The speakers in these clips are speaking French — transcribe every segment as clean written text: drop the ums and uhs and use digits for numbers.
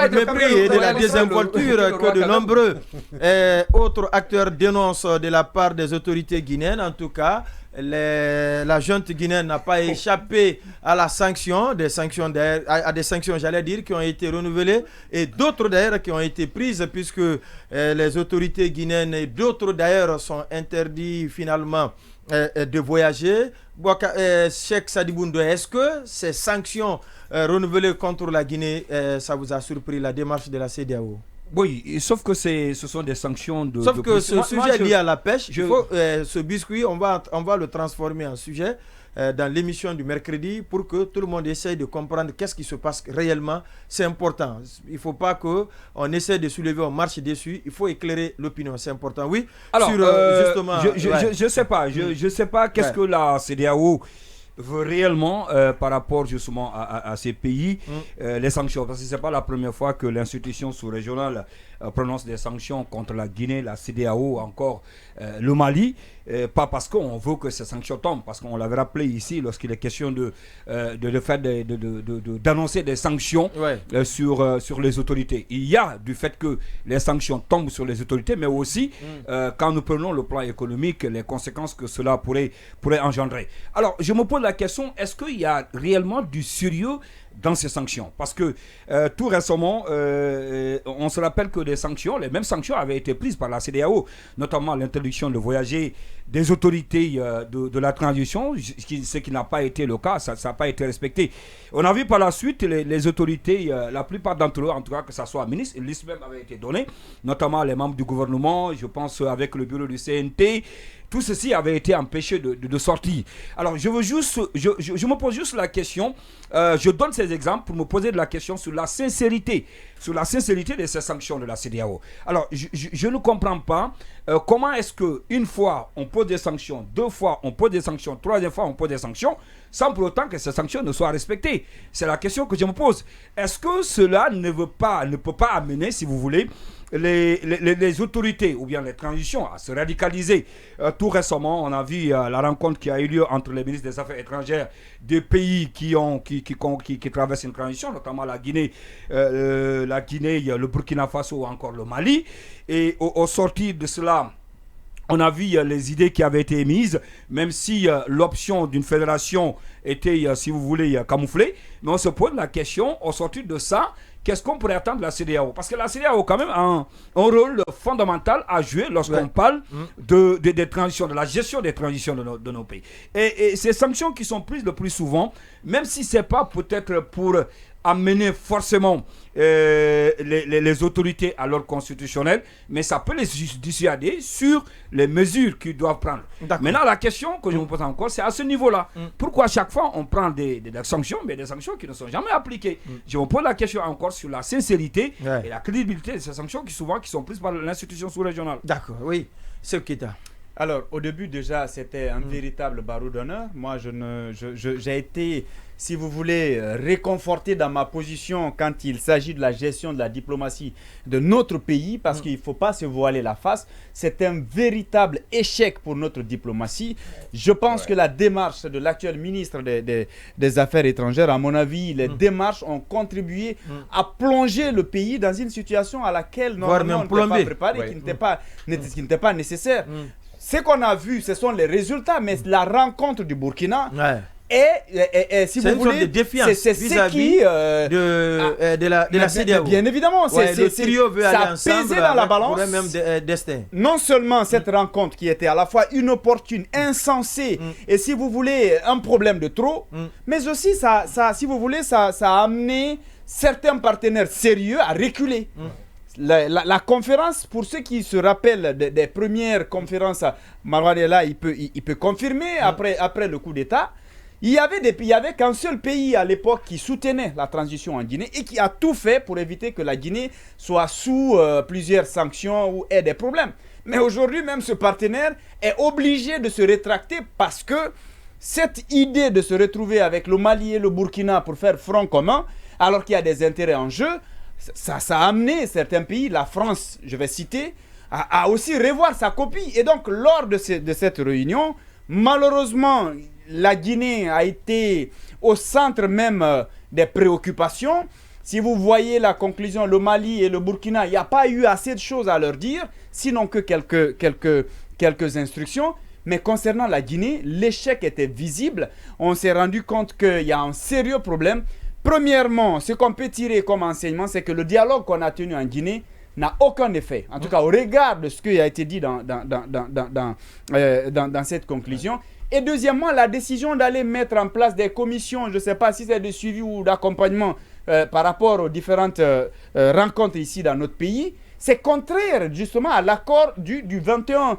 du mépris et de la désinvolture que de nombreux autres acteurs dénoncent de la part des autorités guinéennes. En tout cas, la junte guinéenne n'a pas échappé à la sanction, à des sanctions, j'allais dire, qui ont été renouvelées, et d'autres d'ailleurs qui ont été prises, puisque les autorités guinéennes et d'autres d'ailleurs sont interdits finalement de voyager. Cheikh Sadiboundo, est-ce que ces sanctions renouvelées contre la Guinée, ça vous a surpris, la démarche de la CEDEAO? Oui, sauf que ce sont des sanctions de... Sauf que ce sujet lié à la pêche, ce biscuit, on va le transformer en sujet dans l'émission du mercredi pour que tout le monde essaye de comprendre qu'est-ce qui se passe réellement. C'est important. Il ne faut pas qu'on essaie de soulever, on marche dessus. Il faut éclairer l'opinion, c'est important. Oui, alors, justement... Je ne sais pas qu'est-ce que la CEDEAO veut réellement par rapport justement à ces pays, les sanctions. Parce que ce n'est pas la première fois que l'institution sous-régionale prononce des sanctions contre la Guinée, la CEDEAO, encore le Mali. Pas parce qu'on veut que ces sanctions tombent, parce qu'on l'avait rappelé ici lorsqu'il est question d'annoncer des sanctions sur les autorités. Il y a du fait que les sanctions tombent sur les autorités, mais aussi quand nous prenons le plan économique, les conséquences que cela pourrait engendrer. Alors, je me pose la question, est-ce qu'il y a réellement du sérieux dans ces sanctions? Parce que tout récemment, on se rappelle que les mêmes sanctions avaient été prises par la CEDEAO, notamment l'interdiction de voyager des autorités de la transition, ce qui n'a pas été le cas, ça n'a pas été respecté. On a vu par la suite les autorités, la plupart d'entre eux, en tout cas que ce soit ministre, une liste même avait été donnée, notamment les membres du gouvernement, je pense avec le bureau du CNT. Tout ceci avait été empêché de sortir. Alors, je me pose juste la question, je donne ces exemples pour me poser la question sur la sincérité de ces sanctions de la CEDEAO. Alors, je ne comprends pas comment est-ce qu'une fois on pose des sanctions, deux fois on pose des sanctions, troisième fois on pose des sanctions, sans pour autant que ces sanctions ne soient respectées. C'est la question que je me pose. Est-ce que cela ne peut pas amener, si vous voulez, les autorités ou bien les transitions à se radicaliser? Tout récemment, on a vu la rencontre qui a eu lieu entre les ministres des Affaires étrangères des pays qui traversent une transition, notamment la Guinée, le Burkina Faso ou encore le Mali. Et au sortir de cela, on a vu les idées qui avaient été émises, même si l'option d'une fédération était, si vous voulez, camouflée. Mais on se pose la question, au sortir de ça, qu'est-ce qu'on pourrait attendre de la CEDEAO? Parce que la CEDEAO a quand même un rôle fondamental à jouer lorsqu'on parle des transitions, de la gestion des transitions de nos pays. Et ces sanctions qui sont prises le plus souvent, même si ce n'est pas peut-être pour amener forcément les autorités à l'ordre constitutionnel, mais ça peut les dissuader sur les mesures qu'ils doivent prendre. Maintenant, la question que je me pose encore, c'est à ce niveau-là. Pourquoi à chaque fois on prend des sanctions, mais des sanctions qui ne sont jamais appliquées? Je me pose la question encore sur la sincérité et la crédibilité de ces sanctions qui sont prises par l'institution sous-régionale. D'accord, oui. C'est Kita. Alors, au début, déjà, c'était un véritable barreau d'honneur. Moi, j'ai été, si vous voulez, réconforté dans ma position quand il s'agit de la gestion de la diplomatie de notre pays, parce qu'il ne faut pas se voiler la face. C'est un véritable échec pour notre diplomatie. Je pense que la démarche de l'actuel ministre des Affaires étrangères, à mon avis, les démarches ont contribué à plonger le pays dans une situation à laquelle normalement on n'était pas préparé, qui n'était pas nécessaire. Ce qu'on a vu, ce sont les résultats, mais la rencontre du Burkina et si vous voulez, c'est ce qui de la CEDEAO. Bien évidemment, le trio veut aller ensemble, pesé dans la balance. Même destin. Non seulement cette rencontre qui était à la fois inopportune, insensée, et si vous voulez un problème de trop, mais aussi ça, si vous voulez, ça a amené certains partenaires sérieux à reculer. La conférence, pour ceux qui se rappellent des premières conférences, Marwan est là, il peut confirmer après le coup d'État. Il y avait qu'un seul pays à l'époque qui soutenait la transition en Guinée et qui a tout fait pour éviter que la Guinée soit sous plusieurs sanctions ou ait des problèmes. Mais aujourd'hui, même ce partenaire est obligé de se rétracter parce que cette idée de se retrouver avec le Mali et le Burkina pour faire front commun, alors qu'il y a des intérêts en jeu, ça a amené certains pays, la France, je vais citer, à aussi revoir sa copie. Et donc, lors de cette réunion, malheureusement, la Guinée a été au centre même des préoccupations. Si vous voyez la conclusion, le Mali et le Burkina, il n'y a pas eu assez de choses à leur dire, sinon que quelques instructions. Mais concernant la Guinée, l'échec était visible. On s'est rendu compte qu'il y a un sérieux problème. Premièrement, ce qu'on peut tirer comme enseignement, c'est que le dialogue qu'on a tenu en Guinée n'a aucun effet. En tout cas, au regard de ce qui a été dit dans cette conclusion. Et deuxièmement, la décision d'aller mettre en place des commissions, je ne sais pas si c'est de suivi ou d'accompagnement par rapport aux différentes rencontres ici dans notre pays, c'est contraire justement à l'accord du 21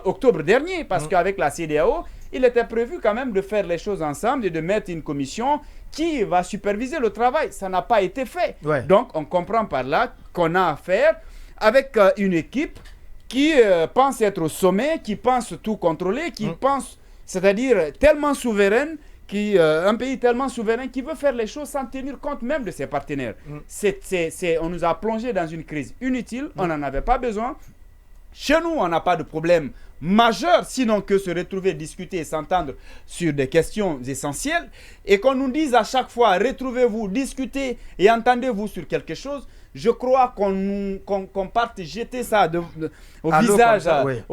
octobre dernier, parce qu'avec la CEDEAO, il était prévu quand même de faire les choses ensemble et de mettre une commission qui va superviser le travail. Ça n'a pas été fait. Ouais. Donc, on comprend par là qu'on a affaire avec une équipe qui pense être au sommet, qui pense tout contrôler, qui pense, c'est-à-dire tellement souveraine, un pays tellement souverain qui veut faire les choses sans tenir compte même de ses partenaires. On nous a plongé dans une crise inutile, on n'en avait pas besoin. Chez nous, on n'a pas de problème majeur, sinon que se retrouver, discuter et s'entendre sur des questions essentielles. Et qu'on nous dise à chaque fois, retrouvez-vous, discutez et entendez-vous sur quelque chose. Je crois qu'on parte jeter ça au visage. Ça, ouais.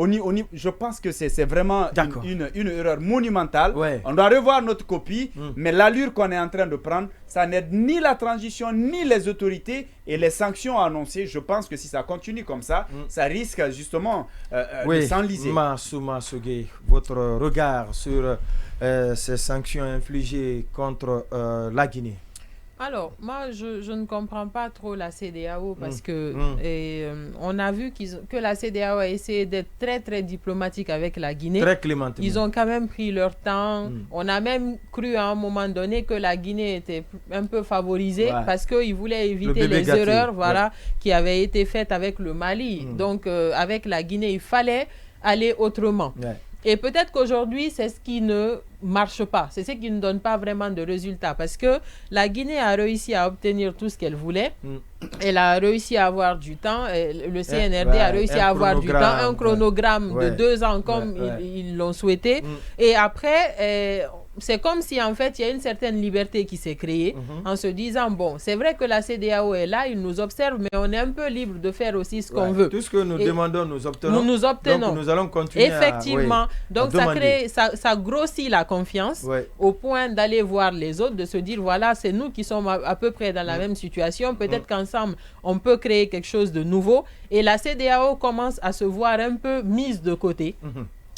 Je pense que c'est vraiment une erreur monumentale. Ouais. On doit revoir notre copie, mais l'allure qu'on est en train de prendre, ça n'aide ni la transition, ni les autorités. Et les sanctions annoncées, je pense que si ça continue comme ça, ça risque justement de s'enliser. Massouma Sogé, votre regard sur ces sanctions infligées contre la Guinée? Alors, moi, je ne comprends pas trop la CEDEAO parce que on a vu que la CEDEAO a essayé d'être très, très diplomatique avec la Guinée. Très clémentement. Ils ont quand même pris leur temps. On a même cru à un moment donné que la Guinée était un peu favorisée parce qu'ils voulaient éviter les erreurs qui avaient été faites avec le Mali. Donc, avec la Guinée, il fallait aller autrement. Et peut-être qu'aujourd'hui, c'est ce qui ne marche pas. C'est ce qui ne donne pas vraiment de résultats. Parce que la Guinée a réussi à obtenir tout ce qu'elle voulait. Elle a réussi à avoir du temps. Le CNRD a réussi à avoir du temps. Un chronogramme de 2 ans comme ils l'ont souhaité. Et après... c'est comme si en fait il y a une certaine liberté qui s'est créée en se disant bon, c'est vrai que la CEDEAO est là, il nous observe, mais on est un peu libre de faire aussi ce qu'on veut. Tout ce que nous demandons, nous obtenons. Nous obtenons. Donc nous allons continuer. Effectivement. Donc ça grossit la confiance au point d'aller voir les autres, de se dire voilà, c'est nous qui sommes à peu près dans la même situation. Peut-être qu'ensemble on peut créer quelque chose de nouveau. Et la CEDEAO commence à se voir un peu mise de côté.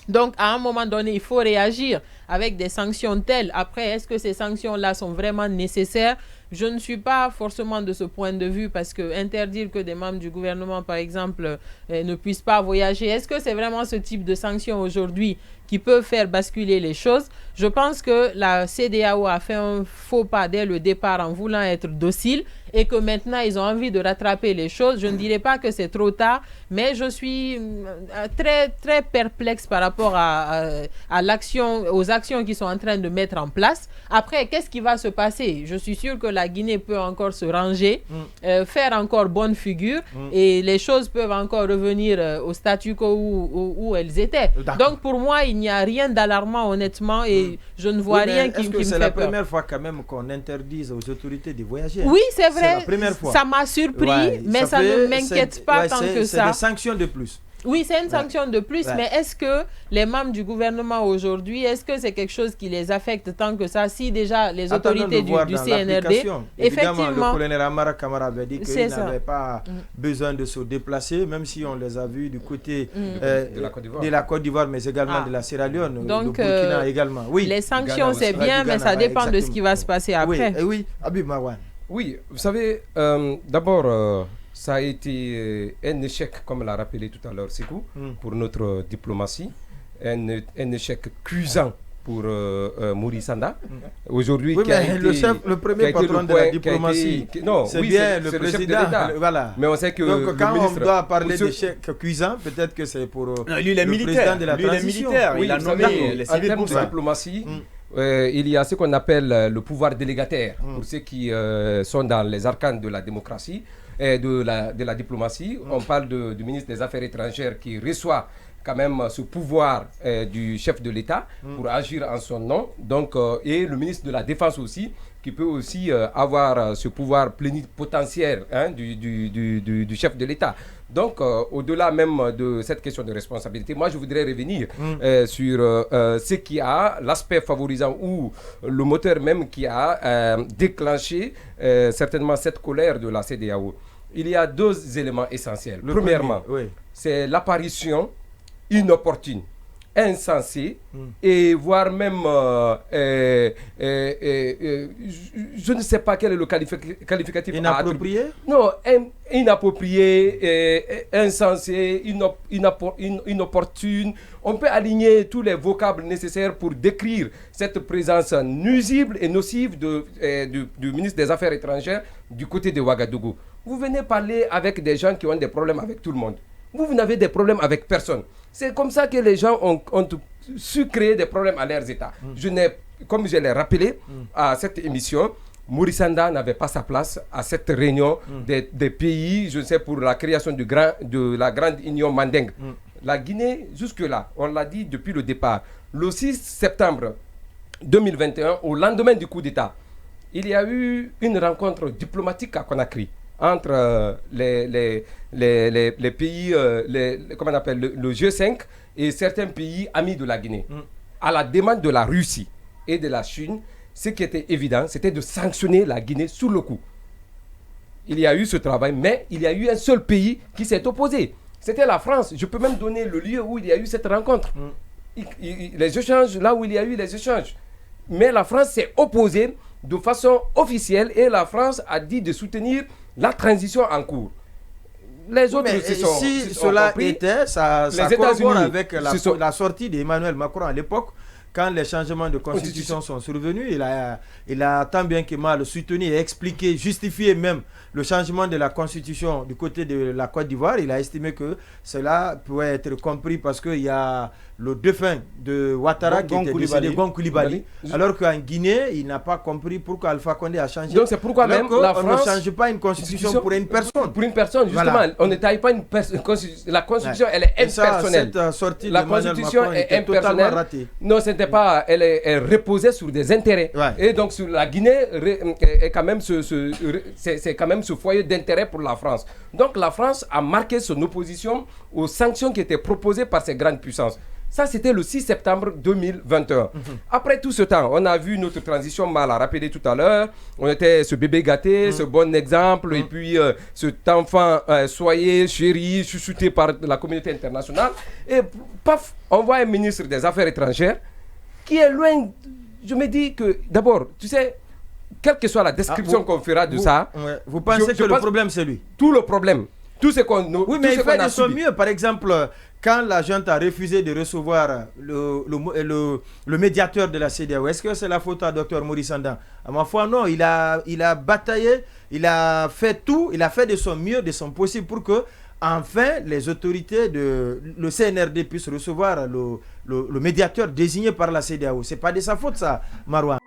Donc, à un moment donné, il faut réagir avec des sanctions telles. Après, est-ce que ces sanctions-là sont vraiment nécessaires? Je ne suis pas forcément de ce point de vue parce que interdire que des membres du gouvernement, par exemple, ne puissent pas voyager, est-ce que c'est vraiment ce type de sanctions aujourd'hui qui peut faire basculer les choses? Je pense que la CEDEAO a fait un faux pas dès le départ en voulant être docile et que maintenant ils ont envie de rattraper les choses. Je ne dirais pas que c'est trop tard, mais je suis très, très perplexe par rapport aux actions qu'ils sont en train de mettre en place. Après, qu'est-ce qui va se passer? Je suis sûr que la Guinée peut encore se ranger, faire encore bonne figure et les choses peuvent encore revenir au statu quo où elles étaient. Donc pour moi, il n'y a rien d'alarmant honnêtement et je ne vois rien qui me fait peur. C'est la première fois quand même qu'on interdise aux autorités de voyager. Oui, c'est vrai. C'est la première fois. Ça m'a surpris, mais ça ne m'inquiète pas tant que ça. C'est des sanctions de plus. Oui, c'est une sanction de plus, mais est-ce que les membres du gouvernement aujourd'hui, est-ce que c'est quelque chose qui les affecte tant que ça? Si déjà les autorités du CNRD, effectivement, le colonel Amara Kamara avait dit qu'ils n'avaient pas besoin de se déplacer, même si on les a vus du côté de la Côte d'Ivoire, mais également de la Sierra Leone, donc, de Burkina également. Oui. Les sanctions, c'est bien, mais ça dépend de ce qui va se passer après. Oui, Habib Marwan. Oui, vous savez, d'abord... ça a été un échec, comme l'a rappelé tout à l'heure Sékou, pour notre diplomatie, un échec cuisant pour Maurice Sanda. Aujourd'hui, le premier patron de la diplomatie, c'est bien le président. Voilà. Mais on sait que donc quand on doit parler d'échec cuisant, peut-être que c'est pour le président de la transition. Il a nommé les civils pour ça. Diplomatie. Il y a ce qu'on appelle le pouvoir délégataire pour ceux qui sont dans les arcanes de la démocratie et de la diplomatie. On parle du ministre des Affaires étrangères qui reçoit quand même ce pouvoir du chef de l'État pour agir en son nom. Donc, et le ministre de la Défense aussi, qui peut aussi avoir ce pouvoir plénipotentiaire du chef de l'État. Donc, au-delà même de cette question de responsabilité, moi je voudrais revenir sur ce qui a l'aspect favorisant ou le moteur même qui a déclenché certainement cette colère de la CEDEAO. Il y a deux éléments essentiels. Premièrement, c'est l'apparition inopportune, insensée, et voire même, je ne sais pas quel est le qualificatif. Inapproprié? Non, inapproprié, insensé, inopportune. On peut aligner tous les vocables nécessaires pour décrire cette présence nuisible et nocive du ministre des Affaires étrangères du côté de Ouagadougou. Vous venez parler avec des gens qui ont des problèmes avec tout le monde. Vous n'avez des problèmes avec personne. C'est comme ça que les gens ont su créer des problèmes à leurs États. Comme je l'ai rappelé à cette émission, Maurice Sanda n'avait pas sa place à cette réunion des pays, je sais, pour la création de la grande union mandingue. La Guinée, jusque-là, on l'a dit depuis le départ, le 6 septembre 2021, au lendemain du coup d'État, il y a eu une rencontre diplomatique à Conakry entre les pays, comment on appelle, le G5 et certains pays amis de la Guinée. À la demande de la Russie et de la Chine, ce qui était évident, c'était de sanctionner la Guinée sur le coup. Il y a eu ce travail, mais il y a eu un seul pays qui s'est opposé. C'était la France. Je peux même donner le lieu où il y a eu cette rencontre. Les échanges, là où il y a eu les échanges. Mais la France s'est opposée de façon officielle et la France a dit de soutenir la transition en cours. Les autres si cela était, ça corrobore avec la sortie d'Emmanuel Macron à l'époque, quand les changements de constitution sont survenus. Il a tant bien que mal soutenu et expliqué, justifié même le changement de la constitution du côté de la Côte d'Ivoire. Il a estimé que cela pouvait être compris parce qu'il y a le défunt de Ouattara qui était décédé, Gon Coulibaly, alors qu'en Guinée, il n'a pas compris pourquoi Alpha Condé a changé. Donc c'est pourquoi même la France ne change pas une constitution pour une personne. Pour une personne, justement. Voilà. On ne taille pas une constitution. La constitution, elle est impersonnelle. La constitution est impersonnelle. Non, c'était pas. Elle reposait sur des intérêts. Et donc sur la Guinée est quand même c'est quand même ce foyer d'intérêt pour la France. Donc la France a marqué son opposition aux sanctions qui étaient proposées par ces grandes puissances. Ça, c'était le 6 septembre 2021. Après tout ce temps, on a vu notre transition, mal à rappeler tout à l'heure. On était ce bébé gâté, ce bon exemple, et puis cet enfant soyez, chéri, chuchoté par la communauté internationale. Et paf, on voit un ministre des Affaires étrangères qui est loin. Je me dis que, d'abord, tu sais, quelle que soit la description qu'on fera de ça... Vous pensez que le problème, c'est lui? Tout le problème. Tout ce qu'on... Oui, mais il fait de son mieux. Par exemple, quand la junte a refusé de recevoir le médiateur de la CEDEAO, est-ce que c'est la faute à Dr Maurice Sanda? À ma foi, non. Il a bataillé, il a fait tout, il a fait de son mieux, de son possible pour que, enfin, les autorités le CNRD puissent recevoir le médiateur désigné par la CEDEAO. Ce n'est pas de sa faute, ça, Marouane.